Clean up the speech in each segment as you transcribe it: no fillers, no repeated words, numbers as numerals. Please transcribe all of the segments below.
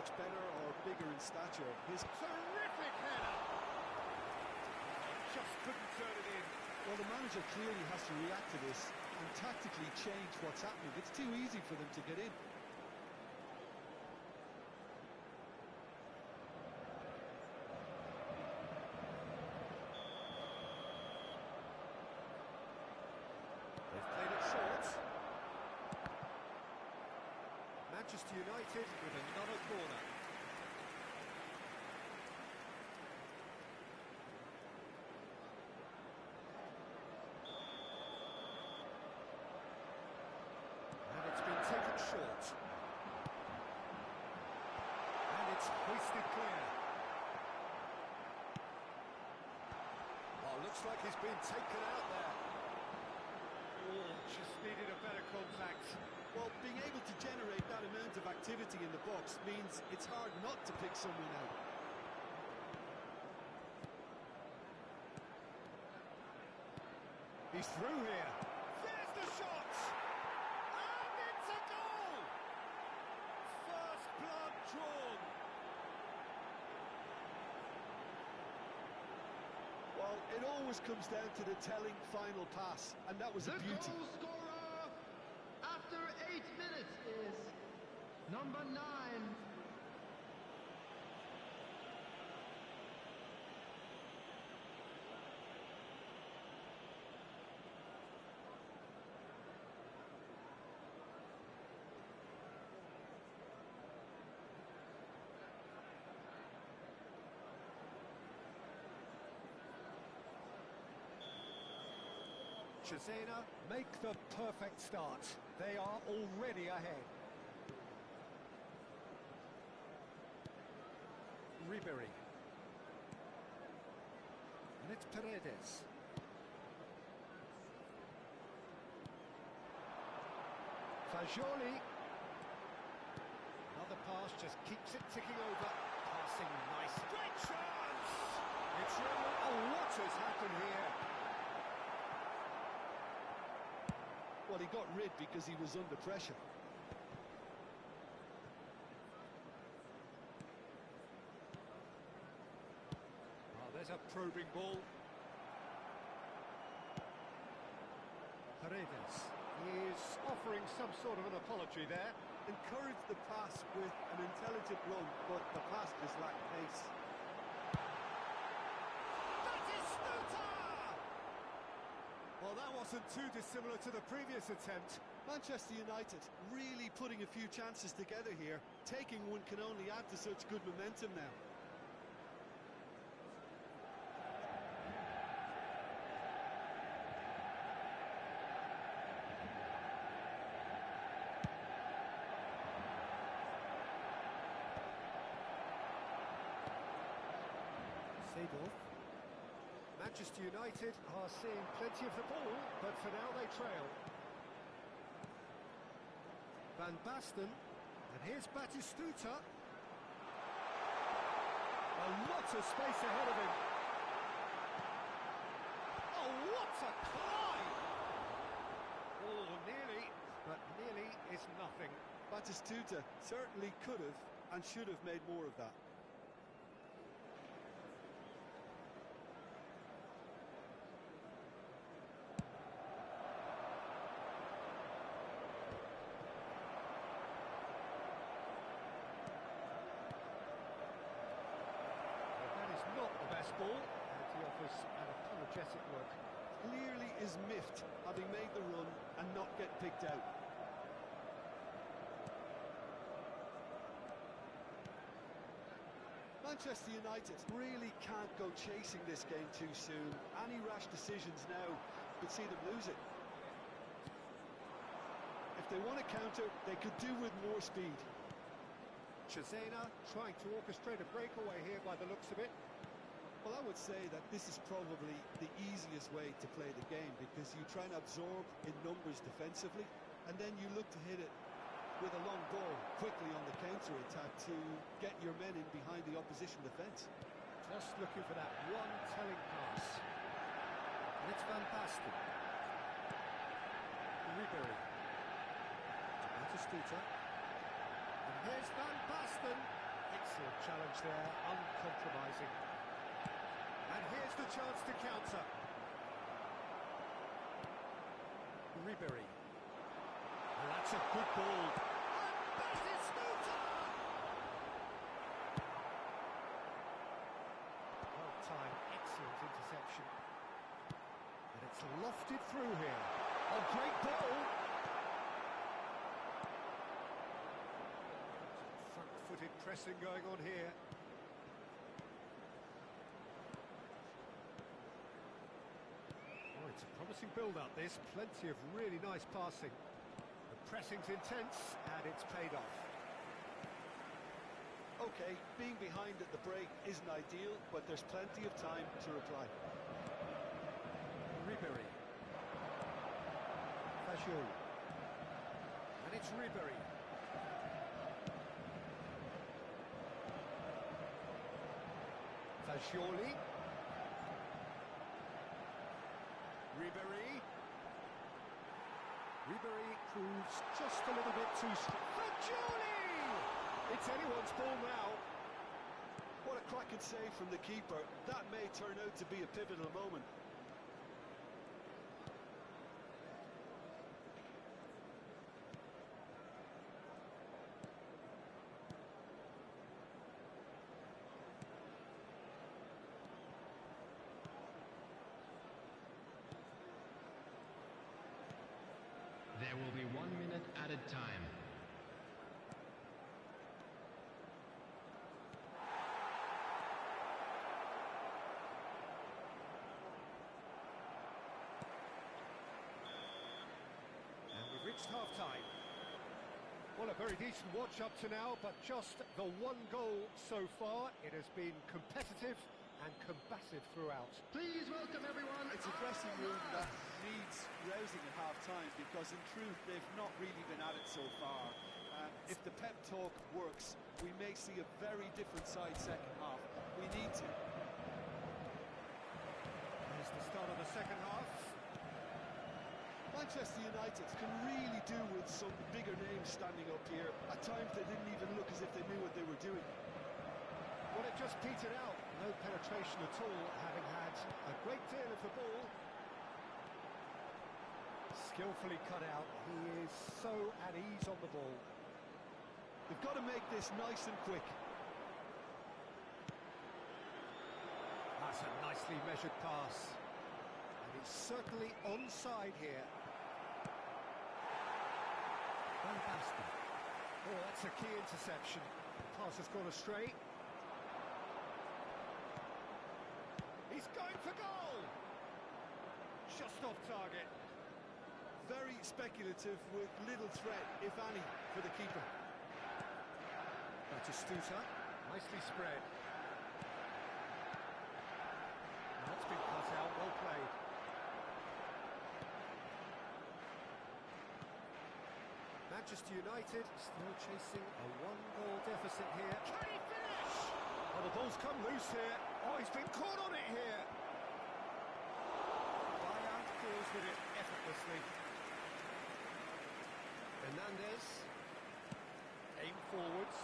much better or bigger in stature. His terrific header! Just couldn't turn it in. Well, the manager clearly has to react to this and tactically change what's happening. It's too easy for them to get in. They've played it short. Manchester United with another corner. And it's been taken short. And it's hoisted clear. Oh, looks like he's been taken out there. Oh, just needed a better contact. Well, being able to generate that amount of activity in the box means it's hard not to pick someone out. He's through here. There's the shot! And it's a goal! First blood drawn. Well, it always comes down to the telling final pass, and that was a beauty. The goal scorer after 8 minutes is number 9. Cesena make the perfect start. They are already ahead. Ribery. And it's Paredes. Fagioli. Another pass just keeps it ticking over. Passing nice. Great chance! It's really... Oh, what has happened here? Well, he got rid because he was under pressure. Oh, there's a probing ball. Paredes. He is offering some sort of an apology there. Encouraged the pass with an intelligent run, but the pass just lacked pace. Well, that wasn't too dissimilar to the previous attempt. Manchester United really putting a few chances together here. Taking one can only add to such good momentum now. Seedorf. Manchester United are seeing plenty of the ball, but for now they trail. Van Basten, and here's Batistuta. A lot of space ahead of him. Oh, what a climb! Oh, nearly, but nearly is nothing. Batistuta certainly could have and should have made more of that. Ball, and he offers an apologetic look. Clearly is miffed, having made the run and not get picked out. Manchester United really can't go chasing this game too soon. Any rash decisions now could see them lose it. If they want to counter, they could do with more speed. Cesena trying to orchestrate a breakaway here by the looks of it. Well, I would say that this is probably the easiest way to play the game, because you try and absorb in numbers defensively, and then you look to hit it with a long ball quickly on the counter-attack to get your men in behind the opposition defence. Just looking for that one telling pass. And it's Van Basten. Ribery. Batistuta. And here's Van Basten. Excellent challenge there, uncompromising. And here's the chance to counter. Ribery. And that's a good ball. And that is Smuta! Well-timed, excellent interception. And it's lofted through here. Oh, great ball! Front-footed pressing going on here. Oh, it's a promising build-up, this. Plenty of really nice passing. The pressing's intense, and it's paid off. Okay, being behind at the break isn't ideal, but there's plenty of time to reply. Ribery. Fagioli. And it's Ribery. Fagioli. Ribery. Ribery proves just a little bit too strong. Fagioli! It's anyone's ball now. What a cracking save from the keeper. That may turn out to be a pivotal moment. There will be 1 minute added time. And we've reached half-time. Well, a very decent watch up to now, but just the one goal so far. It has been competitive and combative throughout. Please welcome everyone. It's a dressing room that needs rousing at half-time because, in truth, they've not really been at it so far. If the pep talk works, we may see a very different side second half. We need to. Here's the start of the second half. Manchester United can really do with some bigger names standing up here. At times they didn't even look as if they knew what they were doing. Well, it just petered out. No penetration at all, having had a great deal of the ball. Skillfully cut out. He is so at ease on the ball. They've got to make this nice and quick. That's a nicely measured pass. And he's certainly onside here. Van Basten. Oh, that's a key interception. The pass has gone astray. He's going for goal! Just off target. Very speculative with little threat, if any, for the keeper. Batistuta, nicely spread. That's been cut out, well played. Manchester United still chasing a one-goal deficit here. Can he finish? Oh, the ball's come loose here. Oh, he's been caught on it here. Bayern deals with it effortlessly. Hernandez. Aim forwards.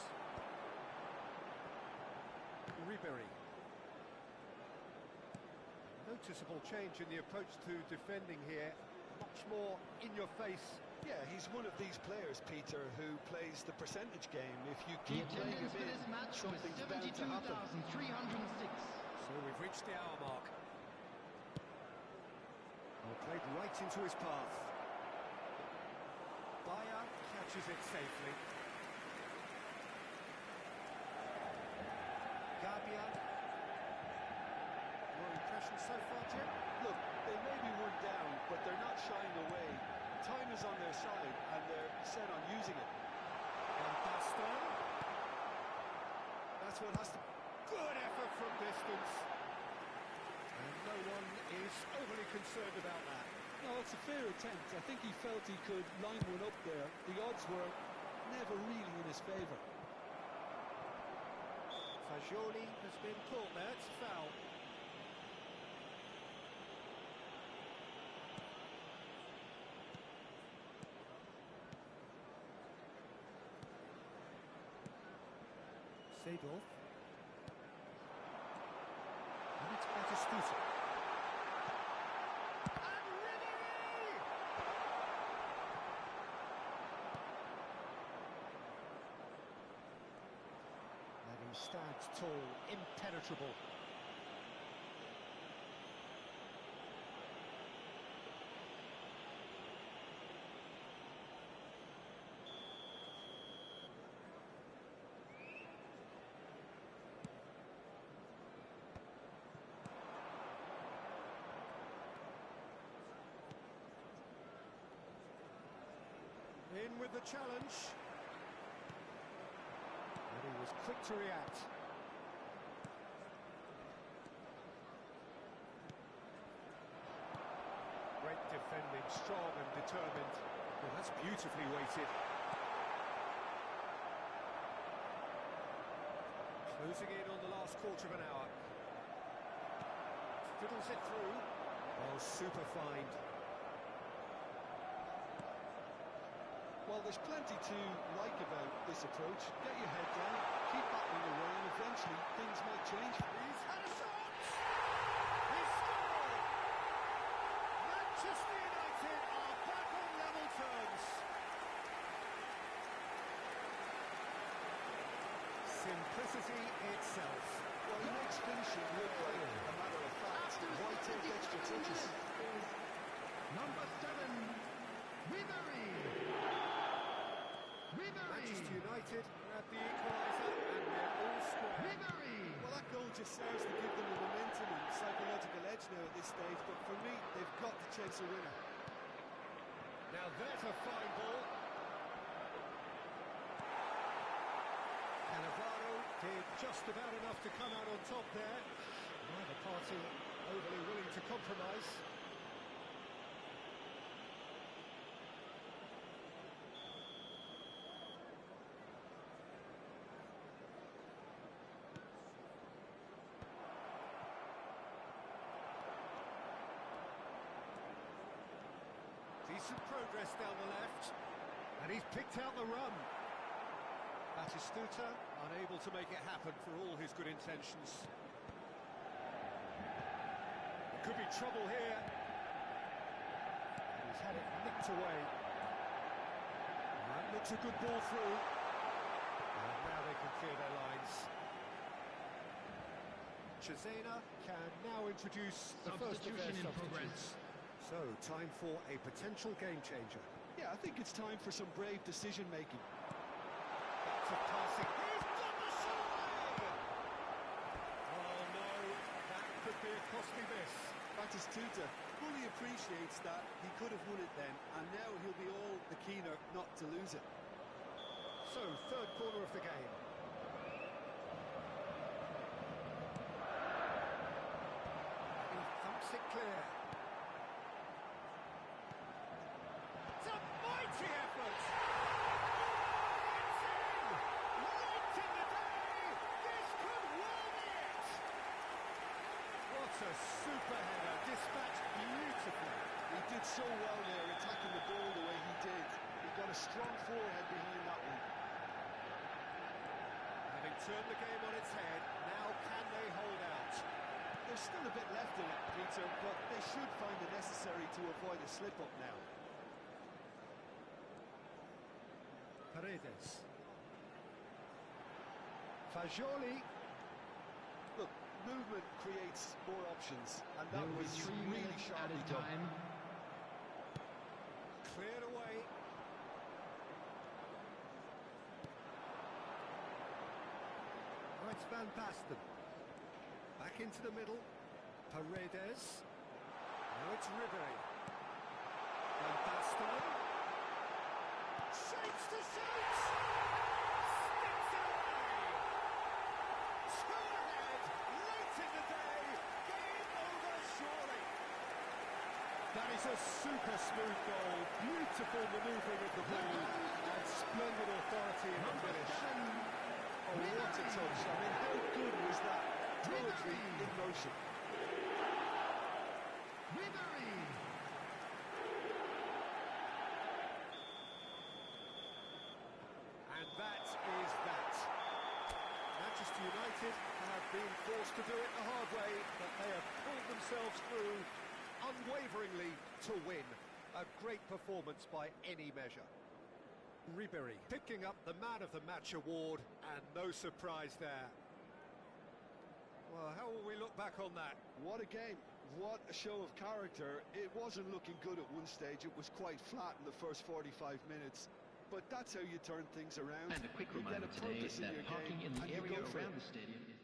Ribery. Noticeable change in the approach to defending here. Much more in your face. Yeah, he's one of these players, Peter, who plays the percentage game. If you The keep playing attendance him for this in, match was something's bound to happen. 72,306. So we've reached the hour mark. Oh, played right into his path. Bayer catches it safely. Gabia. Your impression so far, Jim? Look, they may be one down, but they're not shying away. Time is on their side, and they're set on using it. Van Basten. That's what has to... Good effort from distance. And no one is overly concerned about that. No, it's a fair attempt. I think he felt he could line one up there. The odds were never really in his favour. Fagioli has been caught there. It's a foul. Seedorf. And it's Batistuta. And Ribery! And he stands tall, impenetrable. In with the challenge. And he was quick to react. Great defending, strong and determined. Well, that's beautifully weighted. Closing in on the last quarter of an hour. Fiddles it through. Oh, super fine. Well, there's plenty to like about this approach. Get your head down, keep battling away, and eventually things might change. He's had a shot! He's scored! Manchester United are back on level terms. Simplicity itself. Well, he makes finishing look like a matter of fact. Why take extra touches? Number 7, Ribery. Manchester United grab the equaliser and they're all square. Ribery. Well, that goal just serves to give them the momentum and psychological edge now at this stage, but for me, they've got to chase a winner. Now there's a fine ball. Cannavaro did just about enough to come out on top there. Neither party overly willing to compromise. Decent progress down the left, and he's picked out the run. Batistuta unable to make it happen for all his good intentions. There could be trouble here. And he's had it nicked away. That looks a good ball through. And now they can clear their lines. Cesena can now introduce the first of their Substitution in substitutes. So, time for a potential game changer. Yeah, I think it's time for some brave decision-making. Lots of passing. He's done the shot! Oh no, that could be a costly miss. Batistuta fully appreciates that he could have won it then, and now he'll be all the keener not to lose it. So, third corner of the game. He thumps it clear. It's a mighty effort! It's in! Late in the day! This could well be it! What a super header, dispatched beautifully. He did so well there, attacking the ball the way he did. He got a strong forehead behind that one. Having turned the game on its head, now can they hold out? There's still a bit left in it, Peter, but they should find it necessary to avoid a slip-up now. Paredes. Fagioli. Look, movement creates more options, and that There was was 3 really minutes sharply added done. time. Cleared away. Now it's Van Basten. Back into the middle. Paredes. Now it's Ribery. Van Basten. Shapes to shapes! Sticks it away! Two ahead, late in the day. Game over surely. That is a super smooth goal. Beautiful manoeuvring of the ball and splendid authority in the finish. Oh, what a touch. I mean, how good was that? Poetry in motion. Ribery. And that is that. United have been forced to do it the hard way, but they have pulled themselves through unwaveringly to win. A great performance by any measure. Ribery picking up the Man of the Match award, and no surprise there. Well, how will we look back on that? What a game. What a show of character. It wasn't looking good at one stage. It was quite flat in the first 45 minutes. But that's how you turn things around. And a quick You get reminder a today purpose in that your parking game, in the and you area go for around it. the stadium is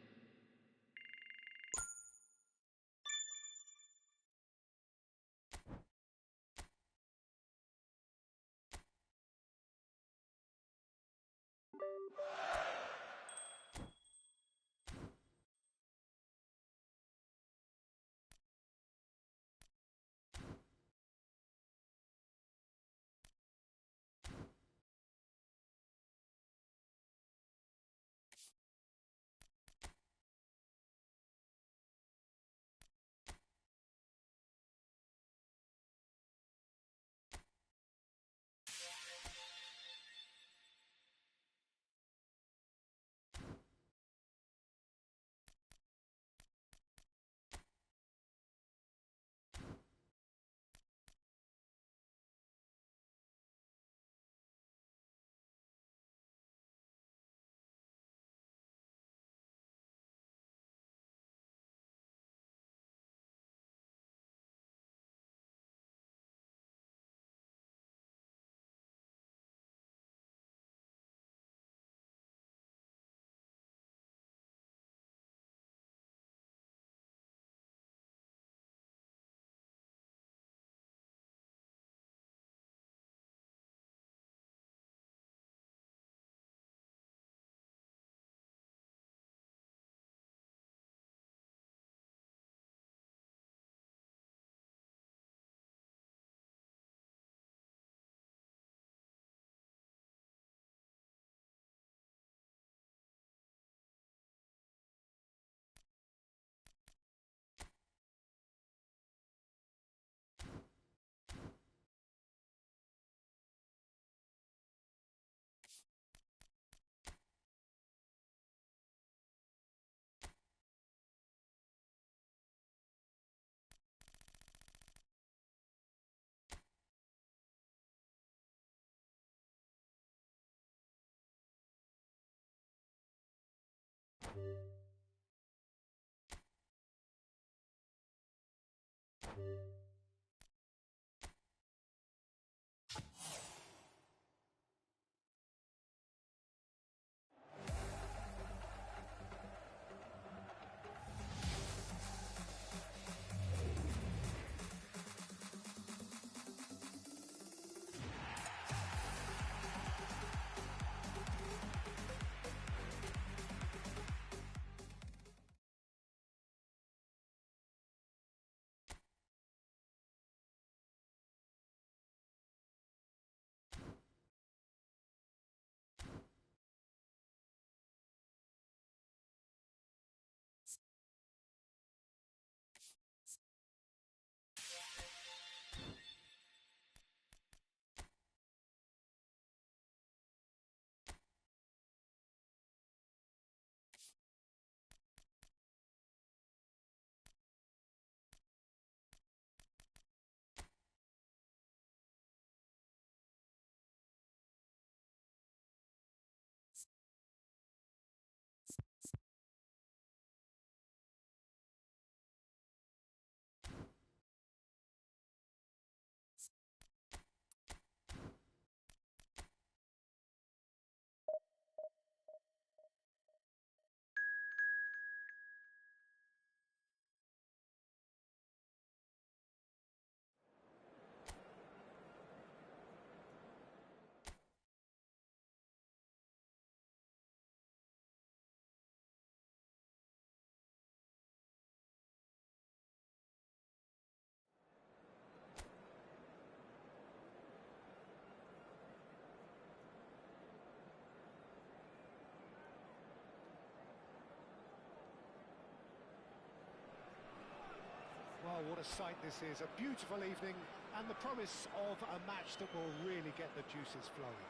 Well, what a sight this is. A beautiful evening and the promise of a match that will really get the juices flowing.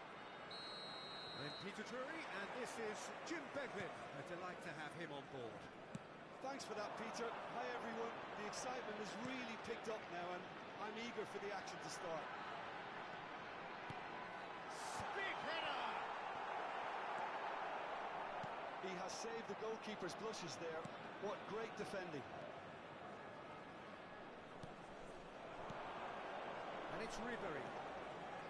I'm Peter Drury, and this is Jim Beglin. A delight to have him on board. Thanks for that, Peter. Hi, everyone. The excitement has really picked up now, and I'm eager for the action to start. Big header! He has saved the goalkeeper's blushes there. What great defending. And it's Ribery.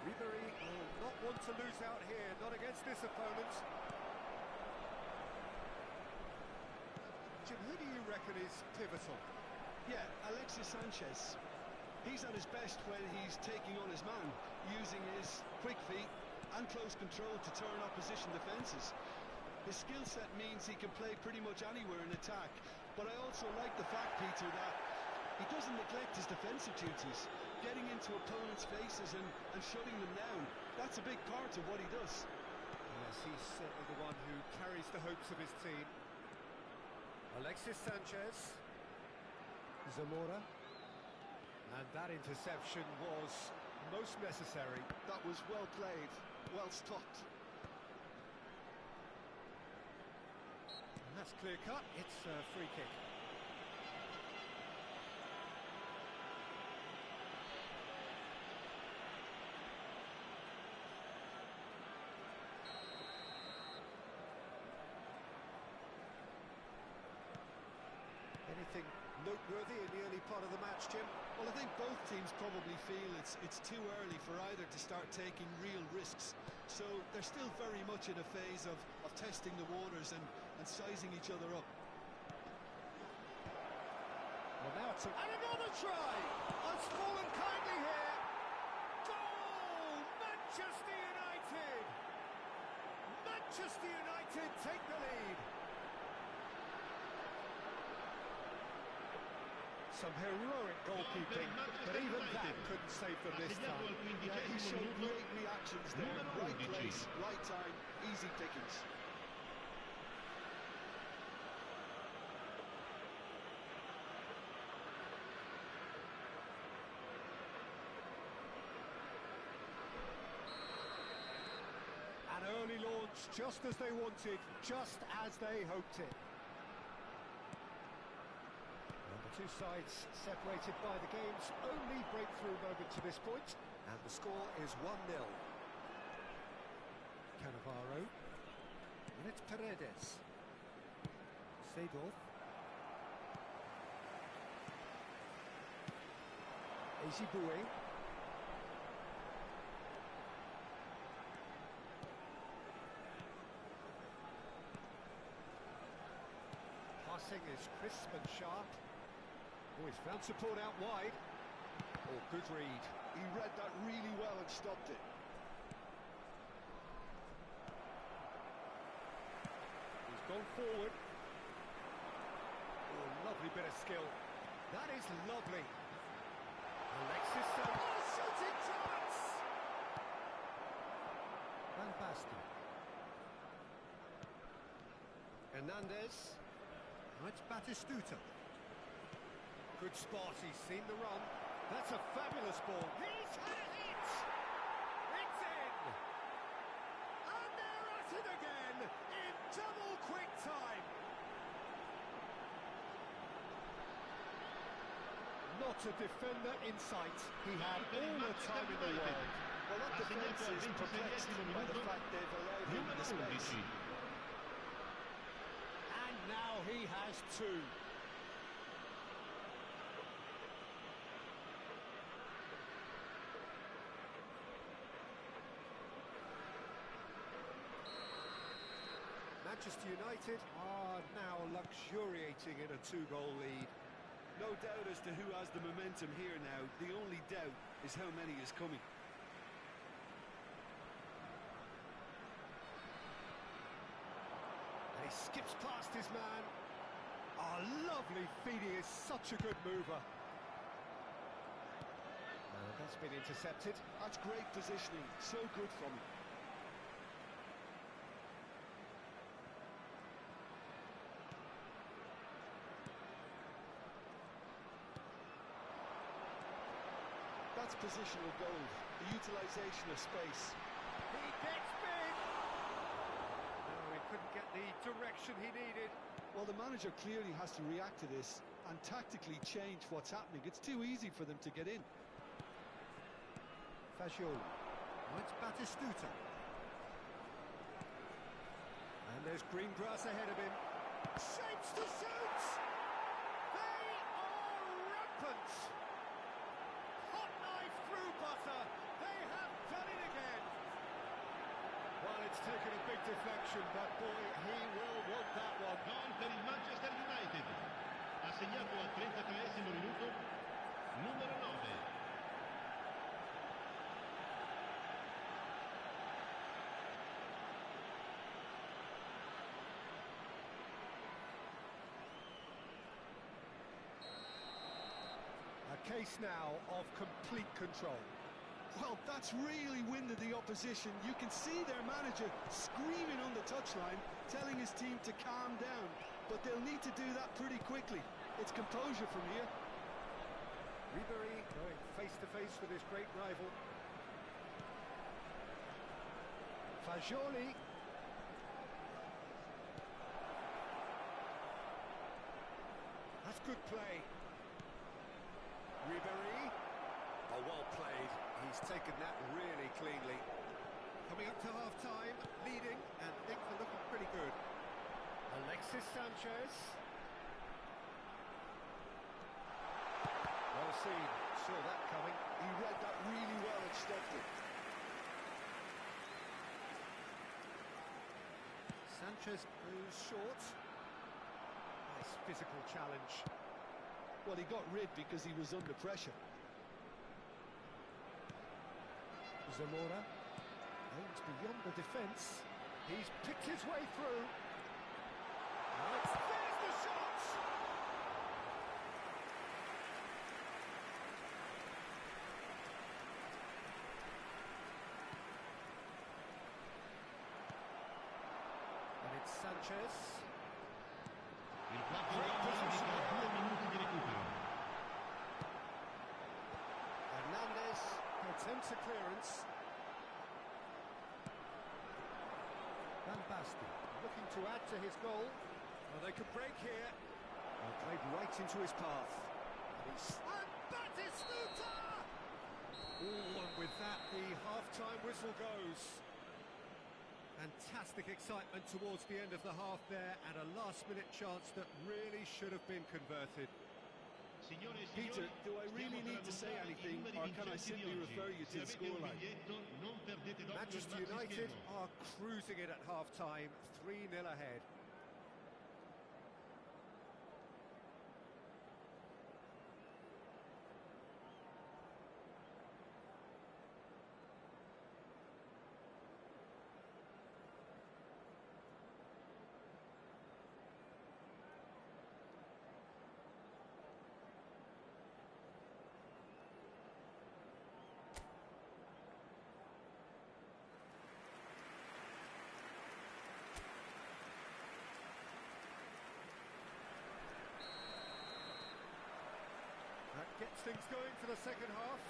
Ribery will not want to lose out here, not against this opponent. Jim, who do you reckon is pivotal? Yeah, Alexis Sanchez. He's at his best when he's taking on his man, using his quick feet and close control to turn opposition defences. His skill set means he can play pretty much anywhere in attack, but I also like the fact, Peter, that he doesn't neglect his defensive duties, getting into opponents' faces and shutting them down. That's a big part of what he does. Yes, he's certainly the one who carries the hopes of his team. Alexis Sanchez. Zamora. And that interception was most necessary. That was well played, well stopped. And that's clear cut. It's a free kick. Anything noteworthy in the early part of the match, Jim? Well, I think both teams probably feel it's too early for either to start taking real risks. So they're still very much in a phase of testing the waters and sizing each other up. Well, now it's and another try! It's fallen kindly here! Goal! Manchester United! Manchester United take the lead! Some heroic goalkeeping, but even that couldn't save them this time. Yeah, he showed great reactions there. Right place, right time, easy pickings. An early launch, just as they wanted, just as they hoped it. Two sides separated by the game's only breakthrough moment to this point, and the score is 1-0. Cannavaro, and it's Paredes. Seedorf. Ezibue. Passing is crisp and sharp. Oh, he's found support out wide. Oh, good read. He read that really well and stopped it. He's gone forward. Oh, lovely bit of skill. That is lovely. Alexis Sanchez. Oh, shooting chance! Van Basten. Hernandez. Oh, it's Batistuta. Good spot, he's seen the run. That's a fabulous ball. He's had a hit! It's in! And they're at it again in double quick time. Not a defender in sight. He had all the time in the world. Well, that defence is perplexed by the fact they've allowed him the space. And now he has two. Manchester United are now luxuriating in a two-goal lead. No doubt as to who has the momentum here now. The only doubt is how many is coming. And he skips past his man. Oh, lovely feed. He is such a good mover. That's been intercepted. That's great positioning. So good from him. That's positional goal, the utilisation of space. He gets big! the direction he needed. Well, the manager clearly has to react to this and tactically change what's happening. It's too easy for them to get in. Fagioli. Now it's Batistuta. And there's green grass ahead of him. Shapes to shoot! They are rampant! Hot knife through butter. They have done it again. Well, it's taken a big deflection, but boy, he will want that one. Gol per il Manchester United. Ha segnato al 33esimo minuto numero 9. A case now of complete control. Well, that's really winded the opposition. You can see their manager screaming on the touchline, telling his team to calm down. But they'll need to do that pretty quickly. It's composure from here. Ribery going face-to-face with his great rival. Fagioli. That's good play. Ribery. Oh, well played. He's taken that really cleanly. Coming up to half-time, leading, and things are looking pretty good. Alexis Sanchez. Well seen. Saw that coming. He read that really well and stopped it. Sanchez goes short. Nice physical challenge. Well, he got rid because he was under pressure. Zamora aims beyond the defence. He's picked his way through. There's the shot! And it's Sanchez. Il quarto gol indica 2 minuti di recupero. Hernandez attempts a clearance. Van Basten looking to add to his goal. Well, they could break here. Well, played right into his path. And Batistuta! Oh, and with that, the half-time whistle goes. Fantastic excitement towards the end of the half there, and a last-minute chance that really should have been converted. Signore e Peter, signori, do I really stiamo need per to say annunciare anything, i numeri or can I vincenti di simply oggi. refer you to Se the avete un scoreline? biglietto, non perdete dopo Manchester il United battischermo. are cruising it at half-time, 3-0 ahead. That gets things going for the second half.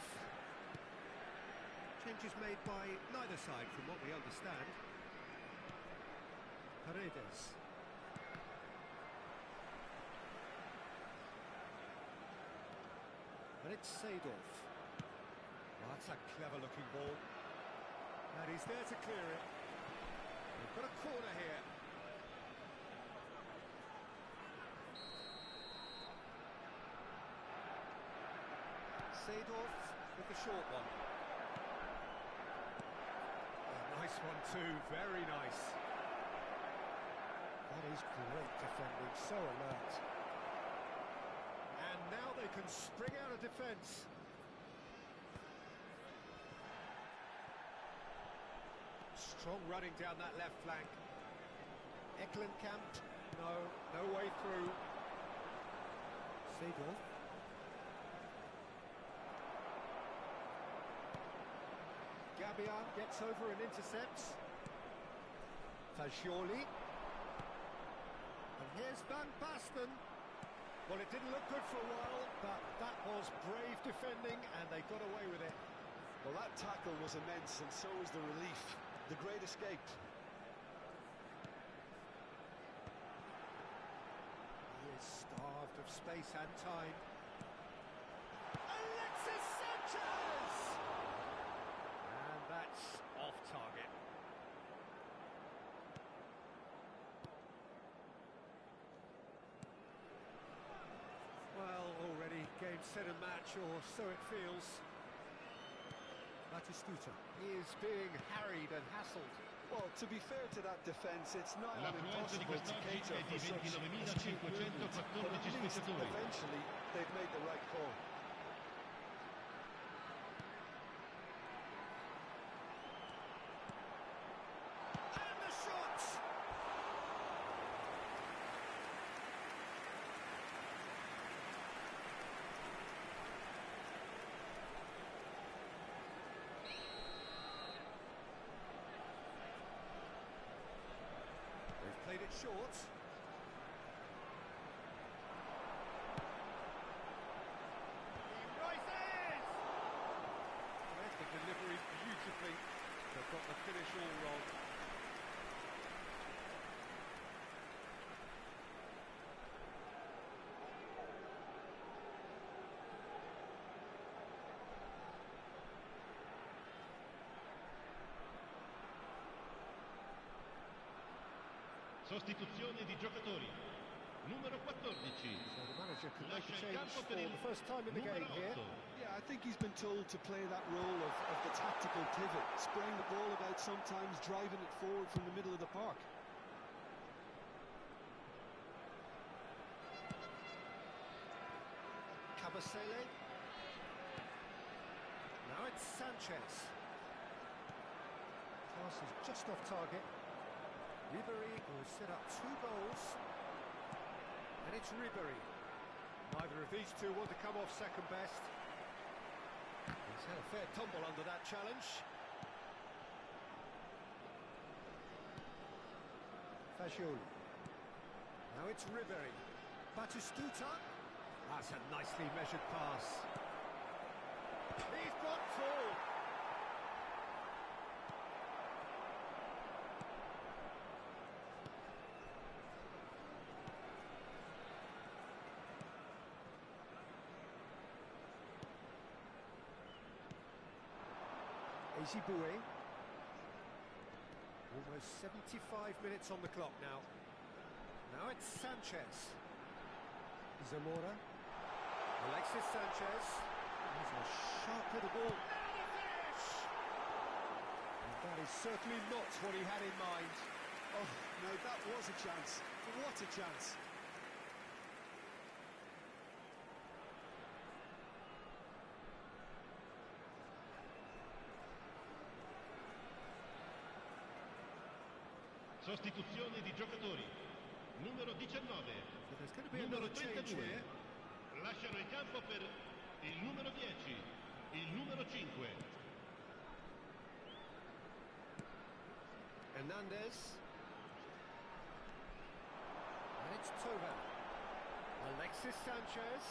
Changes made by neither side from what we understand. Paredes. And it's Seedorf. Well, that's a clever looking ball. And he's there to clear it. We've got a corner here. Seedorf with the short one. Oh, nice one too, very nice. That is great defending, so alert. And now they can spring out of defence. Strong running down that left flank. Eklenkamp, no way through. Seedorf. Gabian gets over and intercepts. Fagioli. And here's Van Basten. Well, it didn't look good for a while, but that was brave defending, and they got away with it. Well, that tackle was immense, and so was the relief. The great escape. of space and time. Alexis Sanchez! And that's off target. Well, already game, set and match, or so it feels. Batistuta. He is being harried and hassled. Well, to be fair to that defence, it's not L'affluenza di impossible to quest'oggi cater è for di such astute movement, but at 29.514 least spettatori. eventually they've made the right call. And the shot! They've played it short. He rises! Read the delivery beautifully, but got the finish all wrong. Sostituzione di giocatori. Numero 14. So the manager can make a Lascia il change campo for per il the first time in the numero game here. 8. Yeah, I think he's been told to play that role of the tactical pivot, spraying the ball about sometimes, driving it forward from the middle of the park. Cabasele. Now it's Sanchez. Pass is just off target. Ribery, who has set up 2 goals. And it's Ribery. Neither of these two want to come off second best. He's had a fair tumble under that challenge. Fagioli. Now it's Ribery. Batistuta. That's a nicely measured pass. He's got full. Ezibue. Almost 75 minutes on the clock now. Now it's Sanchez. Zamora. Alexis Sanchez. He's a sharp little ball. Now the finish! And that is certainly not what he had in mind. Oh, no, that was a chance. What a chance. Sostituzione di giocatori. Numero 19. But there's going to be Numero another change 32. here. Lasciano il campo per il numero 10. Il numero 5. Hernandez. And it's Tova. Alexis Sanchez.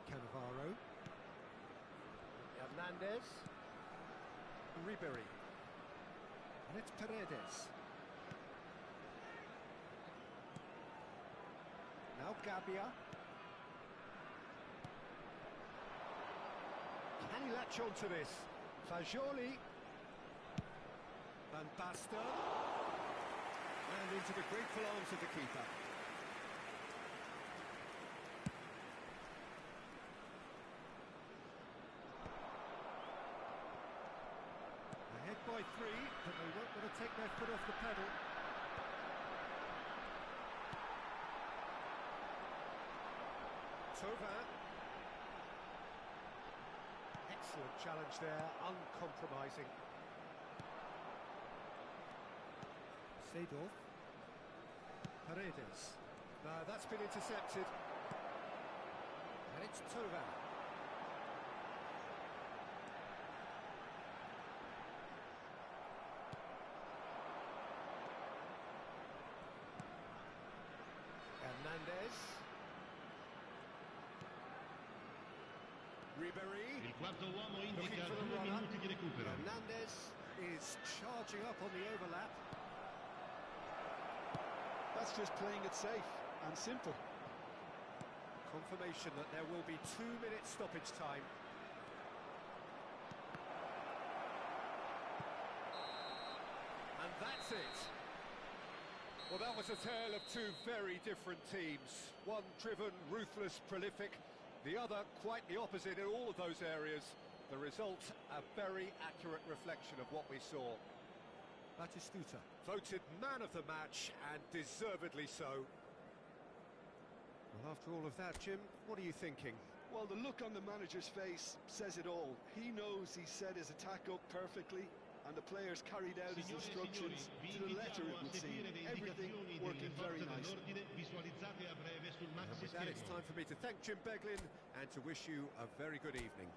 Cannavaro. Hernandez. Ribery. And it's Paredes. Now Gabia. Can he latch on to this? Fagioli. Van Basten. And into the grateful arms of the keeper. Ahead by 3, but they won't want to take their foot off the pedal. Tova. Excellent challenge there, uncompromising. Seedorf. Paredes. That's been intercepted. And it's Tova. Hernandez. Ribery. Il quarto uomo Looking indica for the 2 runner. minuti di recupero. Hernandez is charging up on the overlap. That's just playing it safe and simple. Confirmation that there will be 2 minutes stoppage time. And that's it. Well, that was a tale of two very different teams. One driven, ruthless, prolific. The other quite the opposite in all of those areas. The result, a very accurate reflection of what we saw. Batistuta voted man of the match, and deservedly so. Well, after all of that, Jim, what are you thinking? Well, the look on the manager's face says it all. He knows he set his attack up perfectly, and the players carried out his instructions to the letter, it would seem. Everything working very nicely. And with that, it's time for me to thank Jim Beglin and to wish you a very good evening.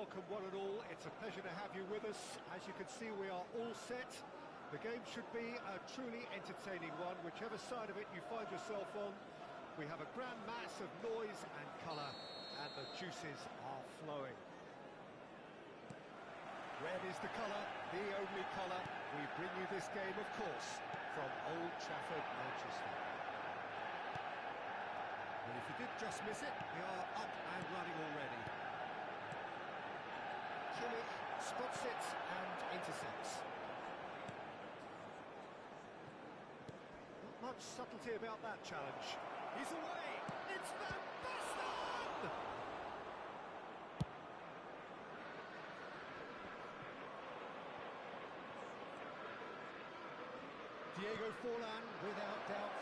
welcome one and all. It's a pleasure to have you with us. As you can see, we are all set. The game should be a truly entertaining one, whichever side of it you find yourself on. We have a grand mass of noise and colour, and the juices are flowing. Red is the colour, the only colour. We bring you this game, of course, from Old Trafford, Manchester. And if you did just miss it, we are up and running already. Kimmich spots it and intercepts. Not much subtlety about that challenge. He's away! It's Van Basten! Diego Forlan, without doubt,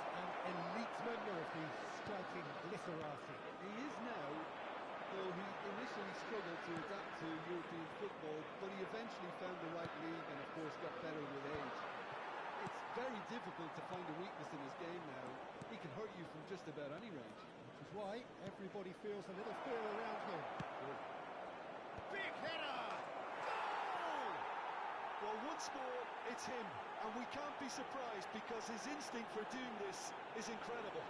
an elite member of the striking glitterati. He is now, though he initially struggled to adapt to European football, but he eventually found the right league and, of course, got better with age. It's very difficult to find a weakness in his game now. He can hurt you from just about any range. Which is why everybody feels a little fear around him. Big header! Goal! Well, once more, it's him, and we can't be surprised because his instinct for doing this is incredible.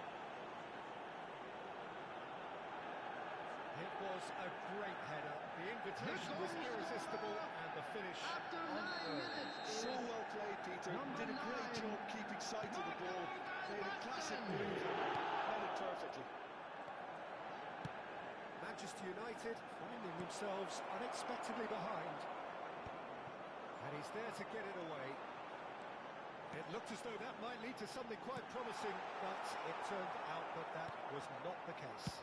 It was a great header. The invitation was irresistible, and the finish After 9 minutes So is well played, Peter. Did a great 9. job keeping sight of the ball. Made a classic move and played it perfectly. Manchester United finding themselves unexpectedly behind. And he's there to get it away. It looked as though that might lead to something quite promising, but it turned out that that was not the case.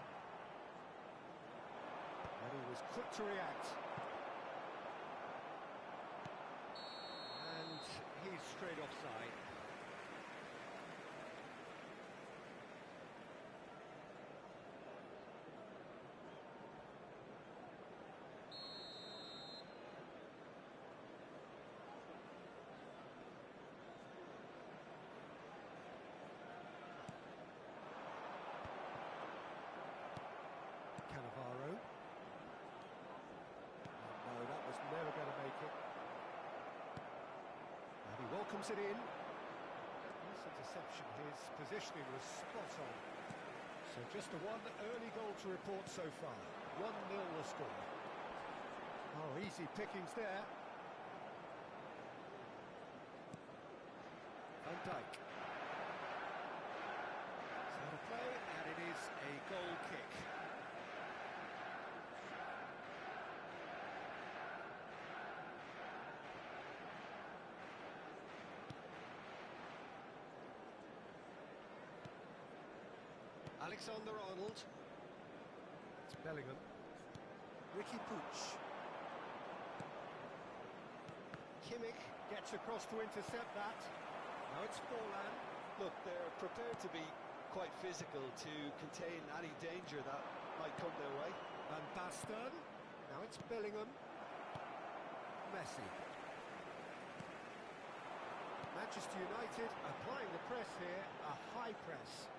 And he was quick to react. And he's straight offside. Cannavaro. No, that was never going to make it. And he welcomes it in. Nice interception. His positioning was spot on. So just the one early goal to report so far. 1-0 the score. Oh, easy pickings there. Van Dijk. It's out of play, and it is a goal kick. Alexander-Arnold. It's Bellingham. Ricky Puig. Kimmich gets across to intercept that. Now it's Forlan. Look, they're prepared to be quite physical to contain any danger that might come their way. Van Basten. Now it's Bellingham. Messi. Manchester United applying the press here, a high press.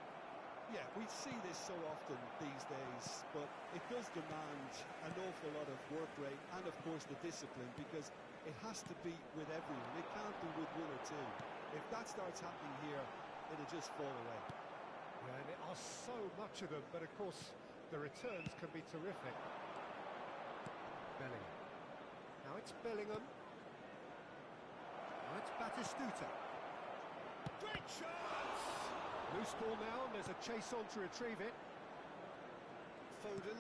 Yeah, we see this so often these days, but it does demand an awful lot of work rate and, of course, the discipline, because it has to be with everyone. It can't be with one or two. If that starts happening here, it'll just fall away. Yeah, and there are so much of them, but of course the returns can be terrific. Bellingham. Now it's Bellingham. Now it's Batistuta. Great chance! Loose ball now, and there's a chase on to retrieve it. Foden.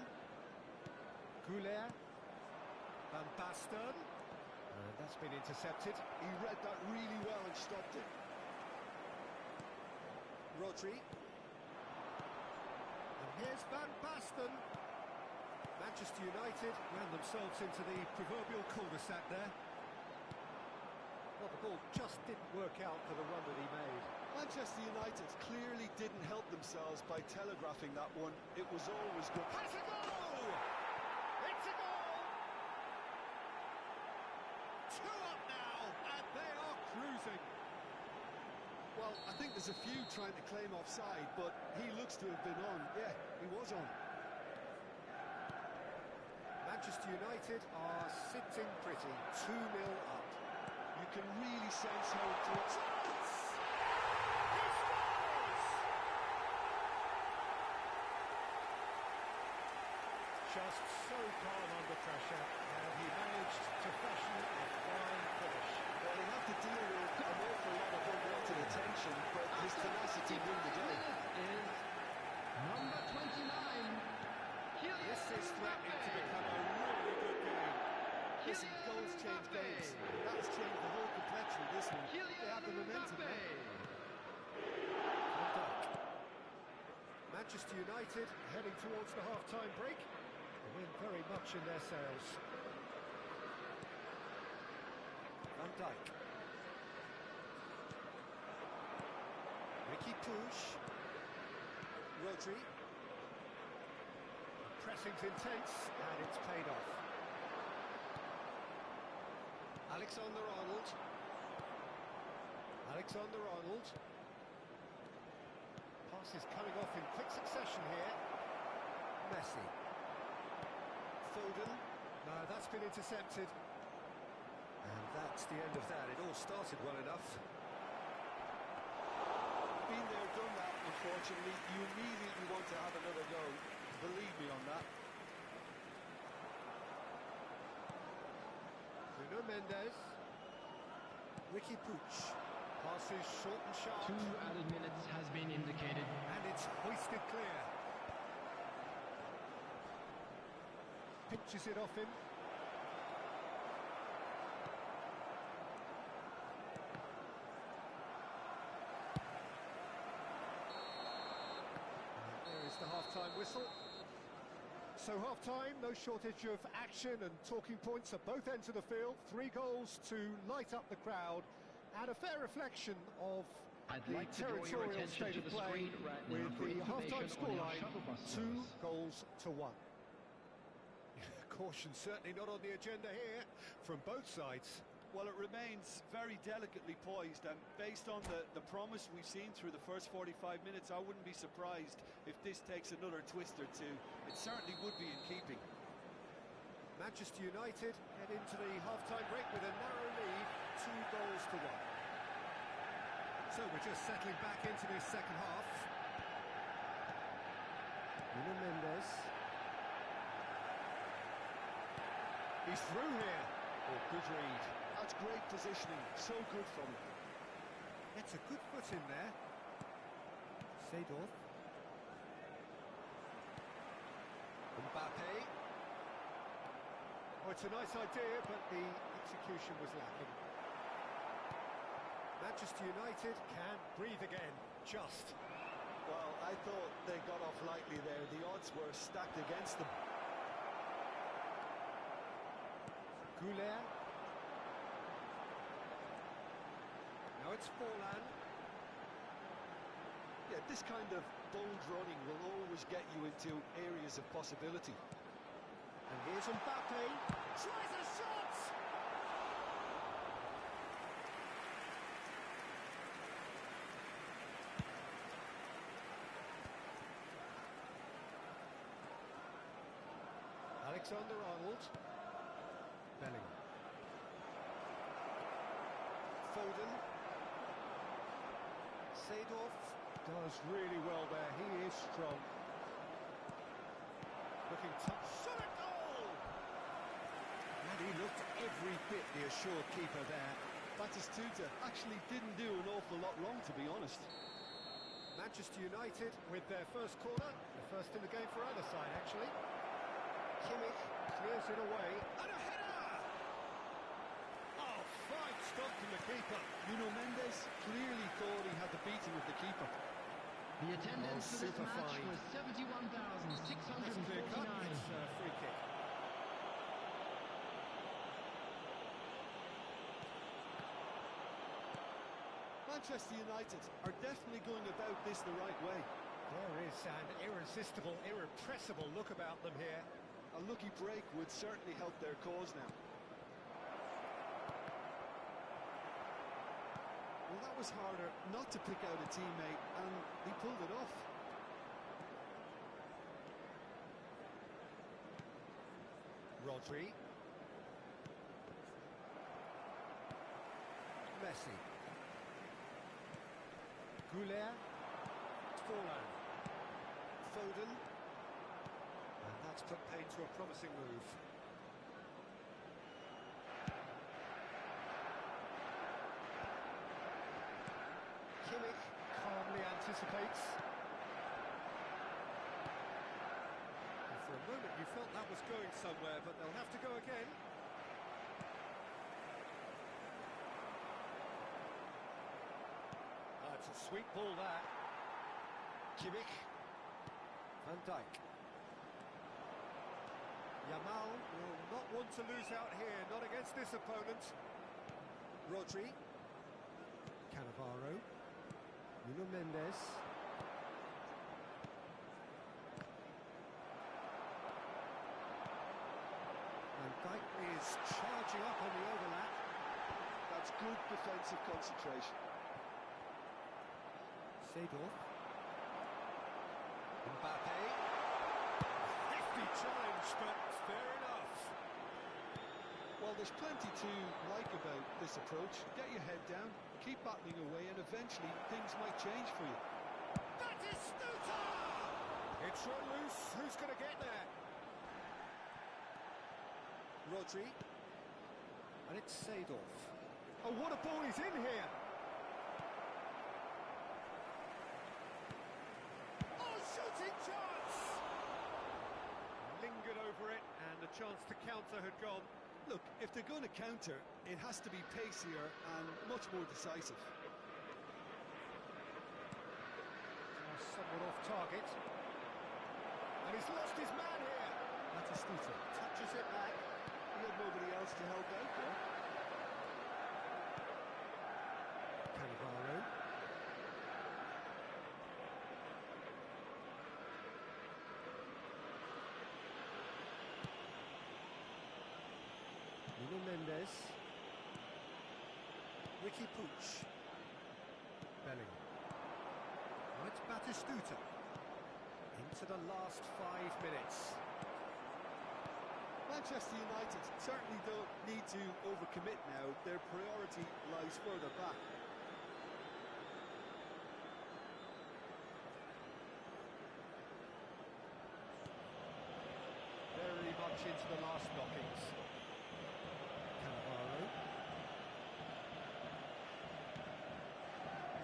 Goulet. Van Basten. And that's been intercepted. He read that really well and stopped it. Rodri. And here's Van Basten. Manchester United ran themselves into the proverbial cul-de-sac there. Well, the ball just didn't work out for the run that he made. Manchester United clearly didn't help themselves by telegraphing that one. It was always good. Has a goal! It's a goal! 2 up now, and they are cruising. Well, I think there's a few trying to claim offside, but he looks to have been on. Yeah, he was on. Manchester Manchester United are sitting pretty, 2-0 up. You can really sense how it draws. He scores! Just so calm under pressure, and he managed to fashion a fine finish. Well, he had to deal with an awful lot of unwanted attention, but his tenacity won the day. Is number 29. This is threatening to become a really good game. Listen, goals change games. That's changed the whole complexion of this one. They have the momentum now. Van Dijk. Manchester United heading towards the half-time break. The wind very much in their sails. Van Dijk. Ricky Puig. Rodri. Pressing's intense, and it's paid off. Alexander-Arnold. Alexander-Arnold. Pass is coming off in quick succession here. Messi. Foden. No, that's been intercepted. And that's the end of that. It all started well enough. Been there, done that, unfortunately. You immediately want to have another go. Believe me on that. Nuno Mendes. Ricky Puig. Passes short and sharp. 2 added minutes has been indicated. And it's hoisted clear. Pinches it off him. There is the half-time whistle. So half-time, no shortage of action and talking points at both ends of the field. 3 goals to light up the crowd, and a fair reflection of the territorial state of play with the half-time scoreline, 2 goals to 1. Caution certainly not on the agenda here from both sides. Well, it remains very delicately poised, and based on the promise we've seen through the first 45 minutes, I wouldn't be surprised if this takes another twist or two. It certainly would be in keeping. Manchester United head into the half-time break with a narrow lead, 2 goals to 1. So we're just settling back into this second half. Nuno Mendes. He's through here. Oh, good read. That's great positioning, so good from him. Gets a good foot in there. Seedorf. Mbappe. Oh, it's a nice idea, but the execution was lacking. Manchester United can breathe again, just. Well, I thought they got off lightly there. The odds were stacked against them. Goulet. Now it's Forlan. Yeah, this kind of bold running will always get you into areas of possibility. And here's Mbappe. Tries a shot! Alexander-Arnold. Bellingham. Foden. Seedorf does really well there. He is strong. Looking tough. Shot at goal! And he looked every bit the assured keeper there. Batistuta actually didn't do an awful lot wrong, to be honest. Manchester United with their first corner. The first in the game for either side, actually. Kimmich clears it away. And a header! Oh, fine stop from the keeper. Nuno Mendes clearly thought he had the beating of the keeper. The attendance for this super match fine. was 71,649. It's a free kick. Manchester United are definitely going about this the right way. There is an irresistible, irrepressible look about them here. A lucky break would certainly help their cause now. Well, that was harder not to pick out a teammate, and he pulled it off. Rodri. Messi. Goulet. Forlan. Foden. And that's put paid to a promising move. Kimmich calmly anticipates. And for a moment you felt that was going somewhere, but they'll have to go again. It's a sweet ball there. Kimmich. Van Dijk. Yamal will not want to lose out here, not against this opponent. Rodri. Cannavaro. Nuno Mendes. Van Dijk is charging up on the overlap. That's good defensive concentration. Seedorf. Mbappe. Hefty challenge, but fair enough. Well, there's plenty to like about this approach. Get your head down, keep battling away, and eventually things might change for you. That is Stuta! It's run loose. Who's going to get there? Rodri. And it's Seedorf. Oh, what a ball he's in here! Oh, shooting chance! Lingered over it, and the chance to counter had gone. Look, if they're going to counter, it has to be pacier and much more decisive. Somewhat off target. And he's lost his man here. Batistuta Touches it back. He had nobody else to help out there. Cannavaro. Nuno Mendes. Ricky Puig. Bellingham. Right, Batistuta. Into the last 5 minutes. Manchester United certainly don't need to overcommit now. Their priority lies further back. Very much into the last knockings. Cannavaro.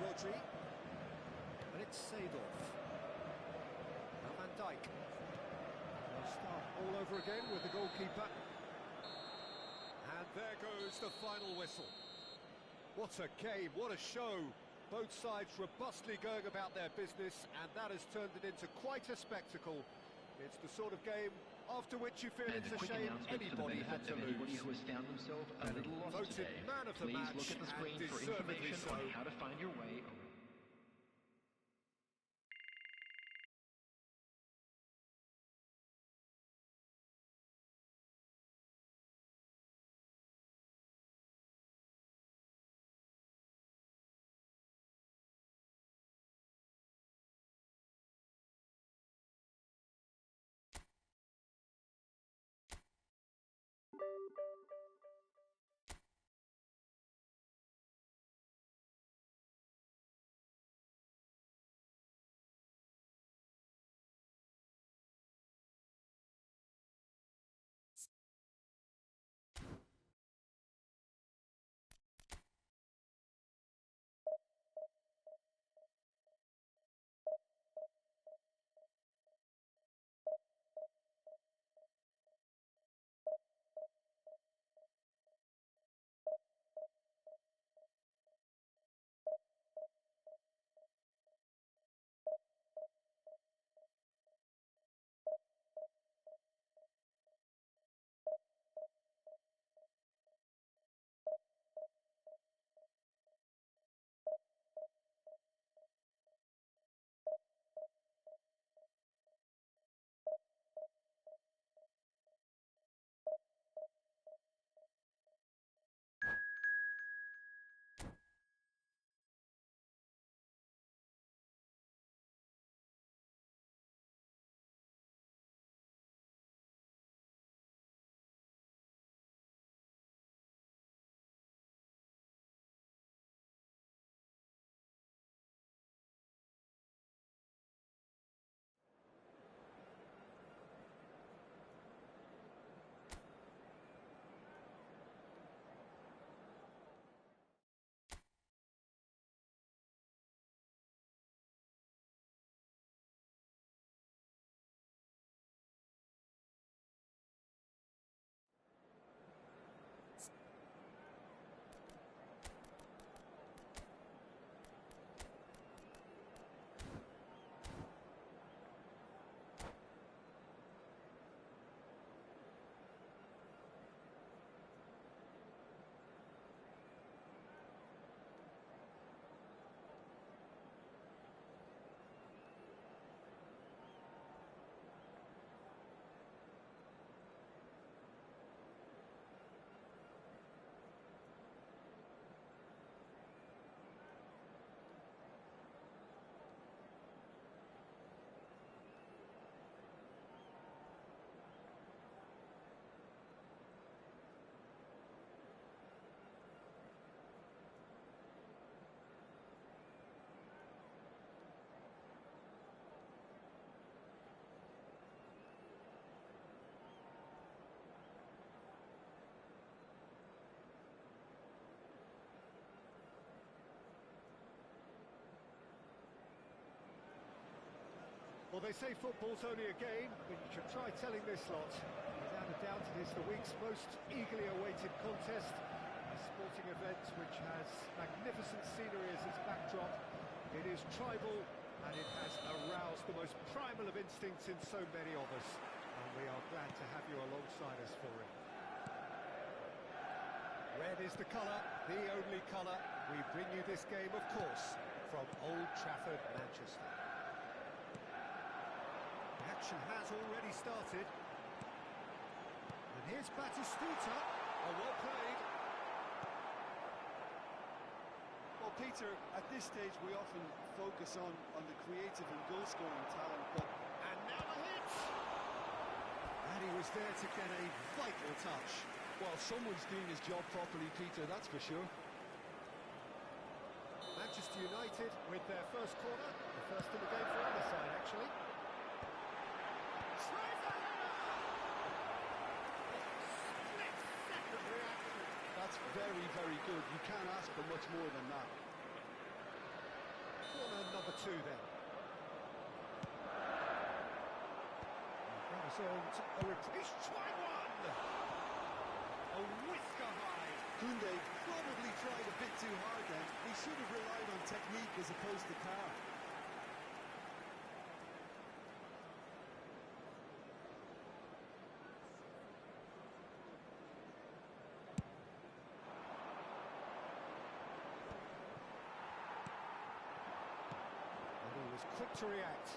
Rodri. And it's Seedorf. Now Van Dijk. They'll start all over again with the goalkeeper. And there goes the final whistle. What a game, what a show. Both sides robustly going about their business, and that has turned it into quite a spectacle. It's the sort of game after which you feel it's a shame anybody had to lose. Anybody who has found themselves a little lost Voted today, man of the please match, look at the screen and for deservedly information so. on how to find your way around. Well, they say football's only a game, but you should try telling this lot. Without a doubt, it is the week's most eagerly awaited contest. A sporting event which has magnificent scenery as its backdrop. It is tribal, and it has aroused the most primal of instincts in so many of us. And we are glad to have you alongside us for it. Red is the colour, the only colour. We bring you this game, of course, from Old Trafford, Manchester. The action has already started. And here's Batistuta. Oh, well played. Well, Peter, at this stage we often focus on the creative and goal-scoring talent, but... And now the hit! And he was there to get a vital touch. Well, someone's doing his job properly, Peter, that's for sure. Manchester United with their first corner. The first in the game for either side, actually. Split-second reaction. That's very, very good. You can't ask for much more than that. Corner number 2 then. That was earned a reprise. Tried one! A whisker high. Koundé probably tried a bit too hard then. He should have relied on technique as opposed to power. Quick to react.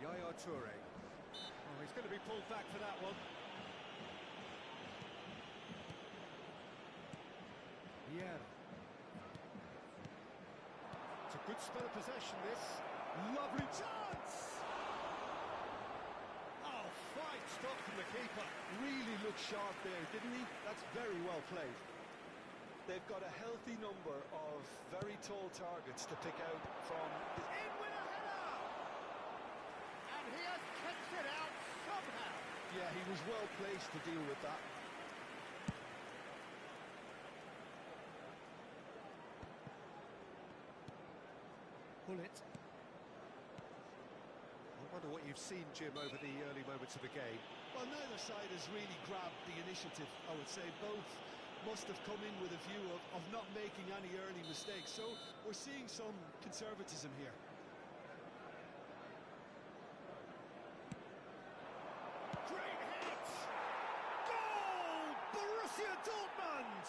Yaya Toure. Oh, he's going to be pulled back for that one. Yeah. It's a good spell of possession, this. Lovely chance! Oh, fine stop from the keeper. Really looked sharp there, didn't he? That's very well played. They've got a healthy number of very tall targets to pick out from. In with a header! And he has kept it out somehow. Yeah, he was well placed to deal with that. Pull it. I wonder what you've seen, Jim, over the early moments of the game. Well, neither side has really grabbed the initiative, I would say. Both must have come in with a view of not making any early mistakes. So we're seeing some conservatism here. Great hit! Goal! Borussia Dortmund!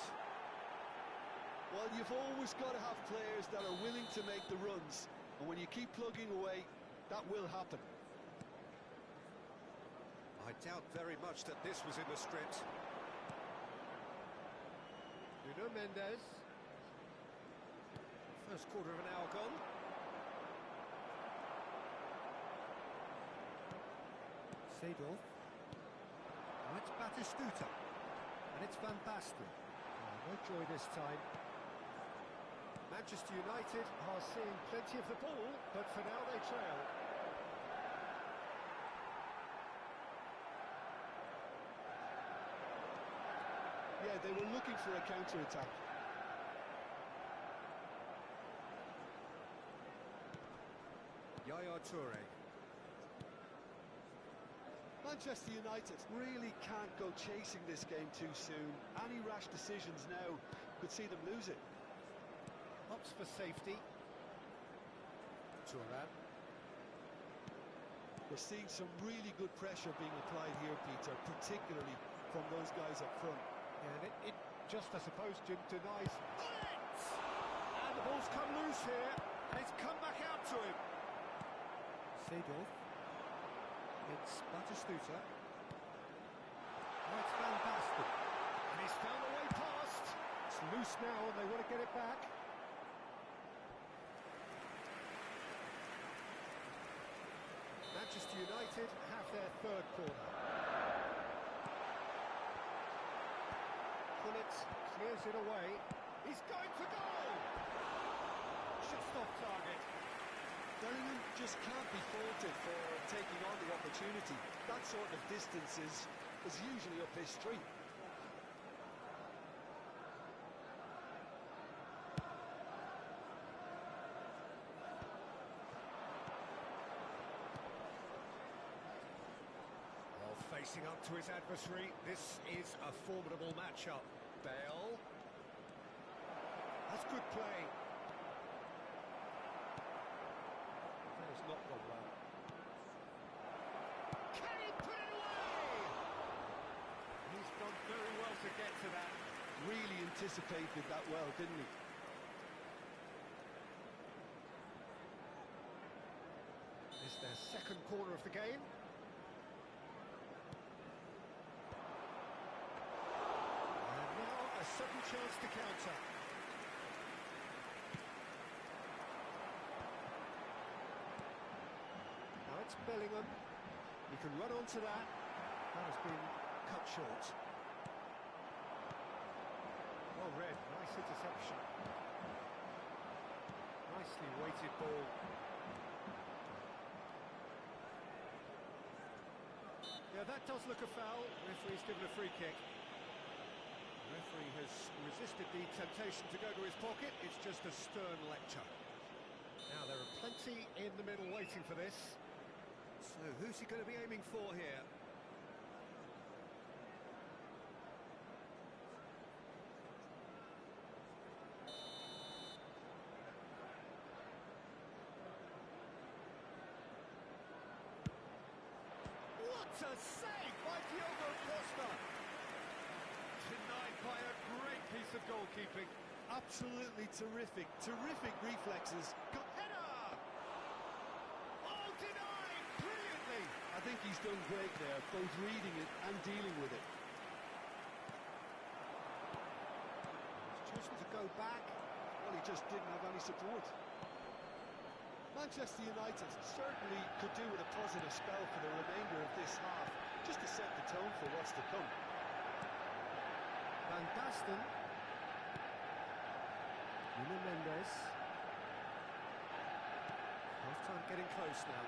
Well, you've always got to have players that are willing to make the runs. And when you keep plugging away, that will happen. I doubt very much that this was in the script. Nuno Mendes. First quarter of an hour gone. Seedorf. Now it's Batistuta. And it's Van Basten. No joy this time. Manchester United are seeing plenty of the ball, but for now they trail. Yeah, they were looking for a counter-attack. Yaya Toure. Manchester United really can't go chasing this game too soon. Any rash decisions now could see them lose it. Opts for safety. Thuram. We're seeing some really good pressure being applied here, Peter, particularly from those guys up front. Yeah, and it just, I suppose, Jim, denies. And the ball's come loose here, and it's come back out to him. Seedorf. It's Batistuta. Oh, it's Van Basten. And he's found a way past. It's loose now, and they want to get it back. Manchester United have their third corner. Pullet clears it away. He's going for goal! Just off target. Bellingham just can't be faulted for taking on the opportunity. That sort of distance is usually up his street. Facing up to his adversary, this is a formidable matchup. Bale. That's good play. That has not gone well. Can he put it away? He's done very well to get to that. Really anticipated that well, didn't he? It's their second corner of the game. And now a sudden chance to counter. Now it's Bellingham. He can run onto that. That has been cut short. Well read, nice interception. Nicely weighted ball. Yeah, that does look a foul. Referee's given a free kick. The referee has resisted the temptation to go to his pocket. It's just a stern lecture. Now, there are plenty in the middle waiting for this. So, who's he going to be aiming for here? What a save by Diogo Costa! Denied by a great piece of goalkeeping. Absolutely terrific, terrific reflexes. Header! Oh, denied brilliantly! I think he's done great there, both reading it and dealing with it. He's chosen to go back. Well, he just didn't have any support. Manchester United certainly could do with a positive spell for the remainder of this half, just to set the tone for what's to come. Van Basten. Nuno Mendes. Half-time getting close now.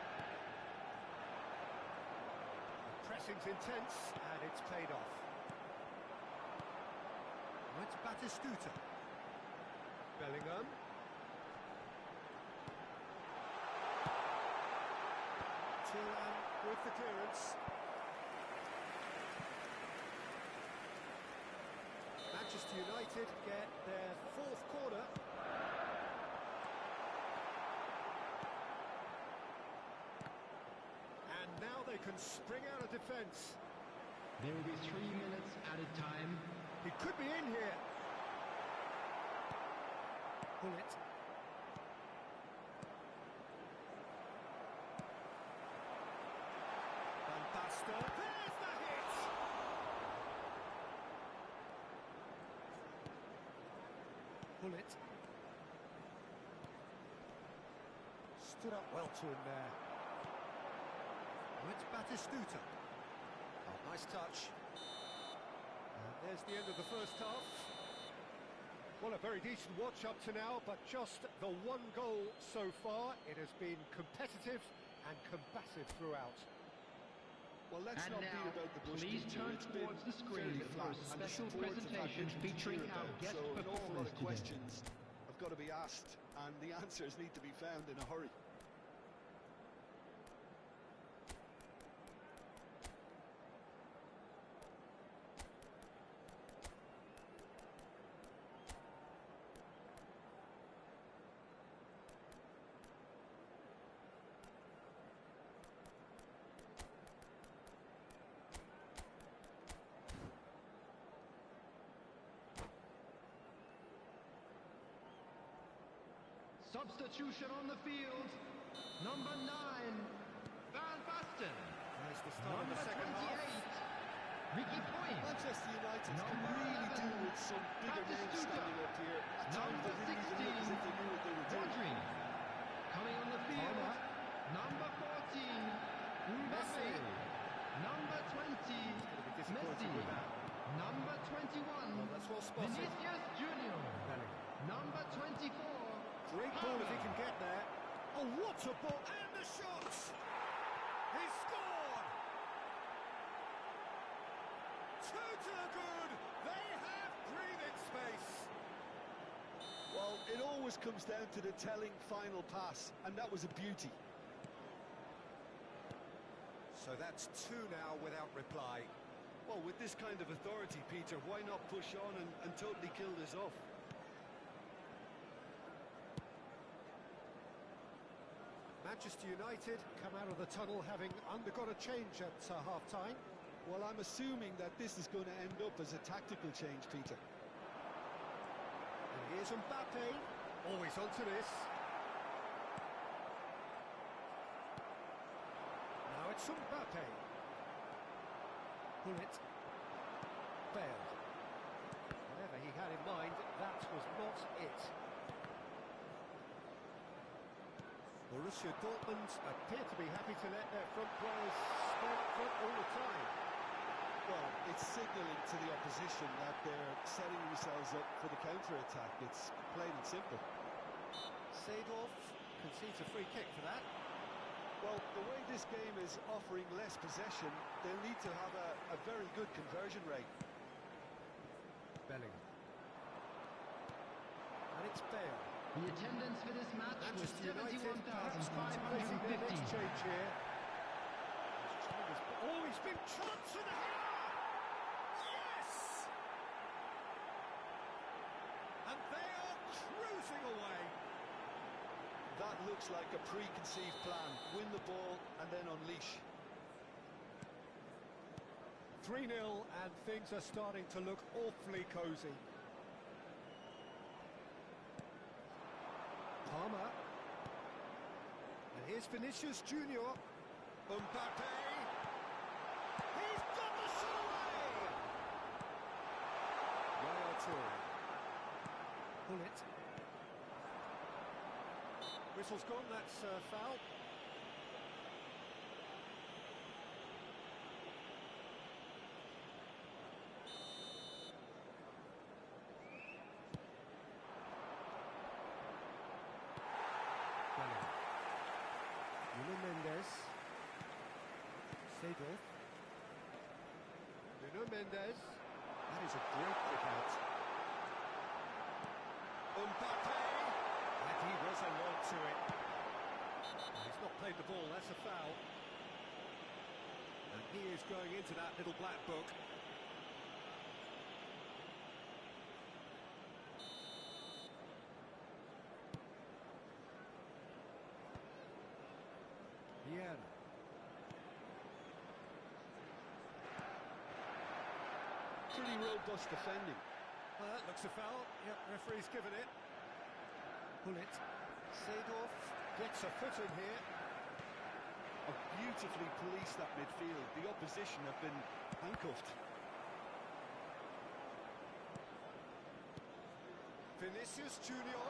The pressing's intense, and it's paid off. Right to Batistuta. Bellingham. Turan with the clearance. Manchester United get their fourth corner. And now they can spring out of defence. There will be 3 minutes added time. He could be in here. Pull it. Van Basten. There's the hit! Pull it. Stood up well to him there. Right, Batistuta. Oh, nice touch. And there's the end of the first half. Well, a very decent watch up to now, but just the one goal so far. It has been competitive and combative throughout. Well, let's And not now, beat about the bush. please Detail. turn It's been towards the screen fairly for flat, a and the special supporters have had presentation little to featuring cheer our about. guest So an awful lot performers of today. questions have got to be asked, and the answers need to be found in a hurry. Substitution on the field. Number 9, Van Basten. There's the start of Number the second 28, half. Ricky Point. Manchester United can Number really 11, do with some bigger names Batistuta. standing up here. At times Number they didn't even look as if they knew what they were doing. Rodri. Coming on the field. Palmer. Number 14, Messi. Mbappe. Number 20, be disappointed Messi. with that. Number 21, Well, that's well spotted. Vinicius Junior. Bellingham. Number 24, Great ball if he Palmer. can get there. Oh, what a ball! And the shots! He scored! 2 to the good. They have breathing space. Well, it always comes down to the telling final pass, and that was a beauty. So that's two now without reply. Well, with this kind of authority, Peter, why not push on and totally kill this off? Manchester United come out of the tunnel having undergone a change at half-time. Well, I'm assuming that this is going to end up as a tactical change, Peter. And here's Mbappe, always onto this. Now it's Mbappe. Bullet. Failed. Whatever he had in mind, that was not it. Borussia Dortmund appear to be happy to let their front players stay up front all the time. Well, it's signalling to the opposition that they're setting themselves up for the counter-attack. It's plain and simple. Seedorf concedes a free kick for that. Well, the way this game is offering less possession, they'll need to have a very good conversion rate. Bellingham. And it's Bale. The attendance for this match was Manchester United perhaps contemplating their next 71,550. change here. Oh, he's been chance for the header! Yes! And they are cruising away. That looks like a preconceived plan. Win the ball and then unleash. 3-0 and things are starting to look awfully cosy. Palmer. And here's Vinicius Junior. Mbappe. He's got the shot away! Yaya Toure. Bullet. Whistle's gone, that's foul. Nuno Mendes. Seedorf. Nuno Mendes. That is a great kick out. Mbappe. And he was alone to it. He's not played the ball, that's a foul. And he is going into that little black book. Yeah. Pretty robust defending. Well, that looks a foul. Yep, referee's given it. Bullet. Seedorf gets a foot in here. Have beautifully policed that midfield. The opposition have been handcuffed. Vinicius Junior.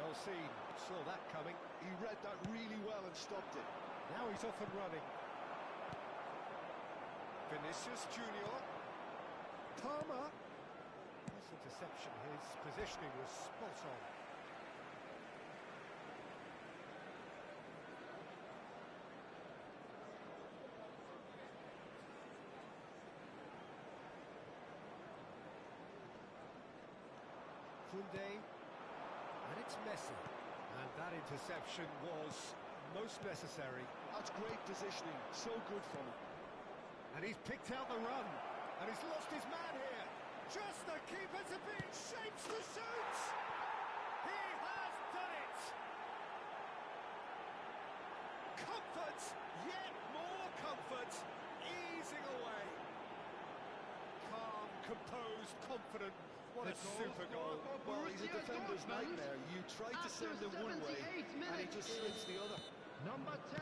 Well seen. Saw that coming. He read that really well and stopped it. Now he's off and running. Vinicius Junior. Palmer. Nice interception. His positioning was spot on. Koundé. And it's Messi. And that interception was most necessary. That's great positioning. So good from him. And he's picked out the run. And he's lost his man here. Just the keeper to be in shapes to shoot. He has done it. Comfort, yet more comfort, easing away. Calm, composed, confident. What a super goal. Well, he's a defender's nightmare. You try to send him one way, and he just slips the other. Number 10,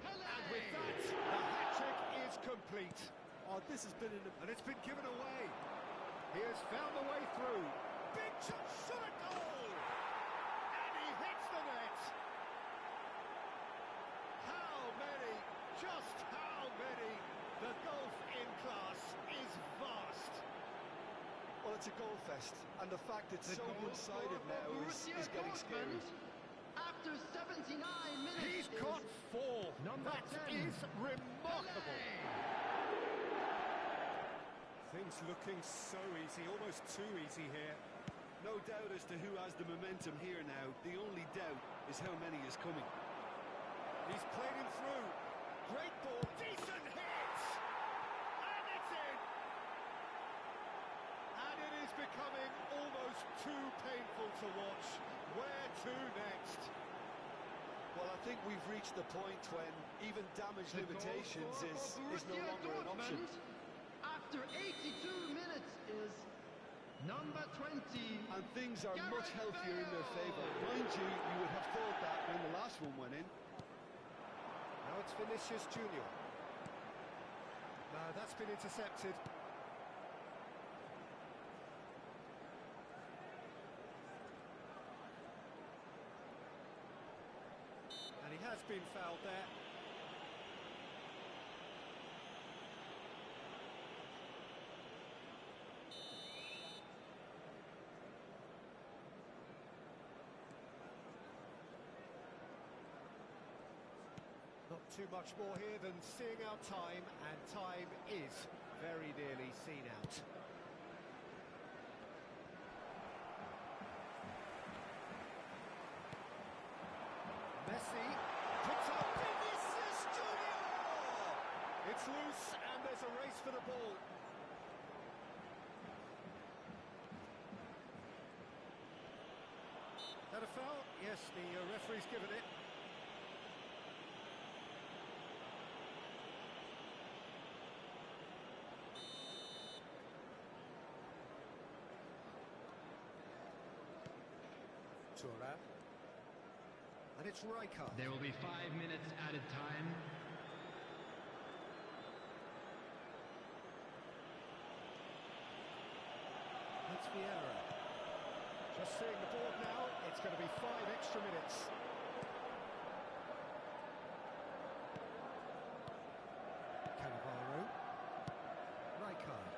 Pele. And with that, the hat-trick is complete. Oh, this has been And it's been given away. He has found the way through. Big shot at goal! And he hits the net. How many? Just how many? The golf in class is vast. Well, it's a goal fest, and the fact it's so one-sided now is getting scary. After 79 minutes. He's got 4. Number That 10, is remarkable. Pele. Things looking so easy, almost too easy here. No doubt as to who has the momentum here now. The only doubt is how many is coming. He's played him through. Great ball, decent hit! And it's in! And it is becoming almost too painful to watch. Where to next? Well, I think we've reached the point when even damage limitations is no longer an option. After 82 minutes is number 20. And things are much healthier in their favour. Mind you, you would have thought that when the last one went in. Now it's Vinicius Junior. No, that's been intercepted. And he has been fouled there. Not too much more here than seeing out time, and time is very nearly seen out. Messi puts up Vinicius Junior! It's loose and there's a race for the ball. That a foul? Yes, the referee's given it. Turan. And it's Rijkaard. There will be 5 minutes added time. That's Vieira. Just seeing the board now, it's going to be 5 extra minutes. Cannavaro. Rijkaard.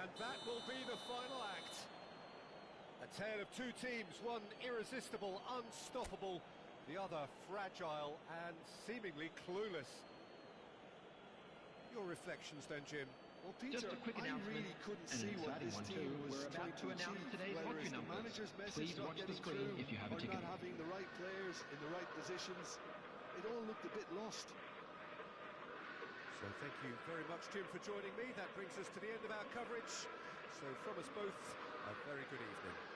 And that will be the final act. A tale of two teams, one irresistible, unstoppable, the other fragile and seemingly clueless. Your reflections then, Jim? Well, Peter, Just a quick I announcement, really couldn't and an see what exciting this one team too. was We're trying about to to announce achieve, today's whether hockey it's the numbers. manager's message Please not watch the getting screen through if you have a or ticket. not having the right players in the right positions. It all looked a bit lost. So thank you very much, Jim, for joining me. That brings us to the end of our coverage. So from us both, a very good evening.